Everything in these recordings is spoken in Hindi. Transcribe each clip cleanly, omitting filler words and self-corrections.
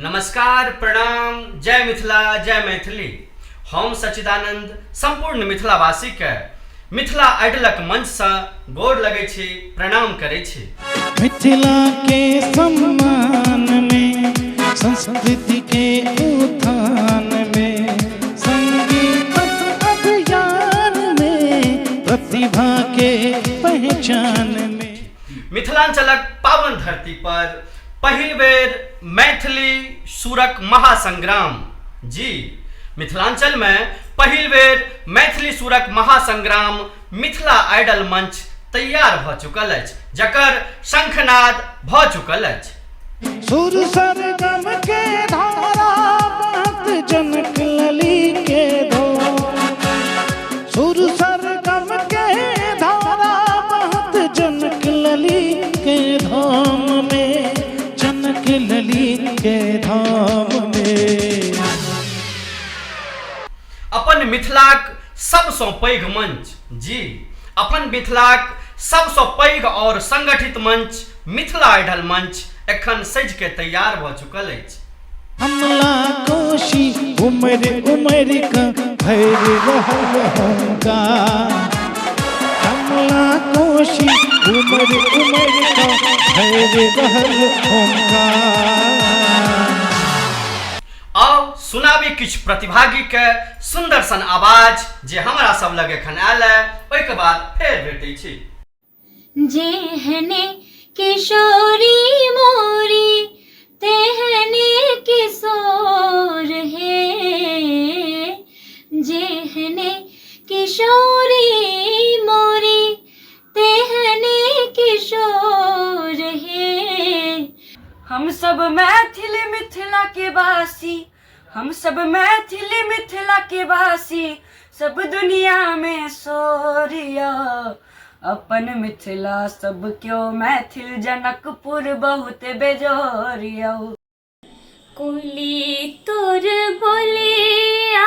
नमस्कार, प्रणाम, जय मिथिला, जय मैथिली। हम सच्चिदानंद संपूर्ण मिथिलावासी के मिथिला आइडलक मंच से गोर लगै छी, प्रणाम करै छी। मिथिला के सम्मान में, संस्कृति के उत्थान में, संगीत अभियान में, प्रतिभा के पहचान में। मिथिलांचलक पावन धरती पर पहिल बेर मैथिली सुरक महासंग्राम। जी, मिथिलांचल में पहिल बेर मैथिली सुरक महासंग्राम मिथिला आइडल मंच तैयार भ चुकल अछि, जकर शंखनाद भ चुकल अछि। सुर सरगम के धारा बहत जनक लली के धो, सुर सरगम के धारा बहत जनक लली के धाम में, जनक लली के धाम में। अपन मिथिलाक सबसँ पैघ मंच, जी, अपन मिथिलाक सबसँ पैघ और संगठित मंच मिथिला आइडल मंच एखन सज के तैयार भ चुकल अछि। हमला कोशी उमर उमर का भैर रहल हमका, हमला कोशी उमर उमर का भैर रहल हमका। आउ सुनाबी किछु प्रतिभागी के सुंदर सन आवाज जे हमरा सब लग एखन आयल है, ओहिके बाद फेर भेटै छी। जेहने किशोरी मोरी तेहने किशोर है, जेहने किशोरी मोरी तेहने किशोर है। हम सब मैथिल मिथिला के वासी, हम सब मैथिल मिथिला के वासी, सब दुनिया में सोरिया अपन मिथिला सब क्यों मैथिल जनकपुर बहुत बेजोरिया। कोली तोर बोलिया,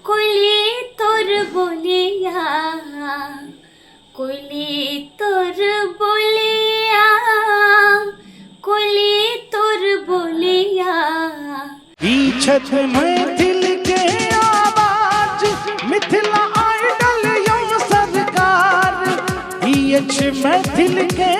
कोली तोर बोलिया, कोली तोर बोलिया, कोली तोर बोलिया। ई छठ मैथिल के आवाज, मिथिला आइडल यौ सरकार। ई अछि मैथिल के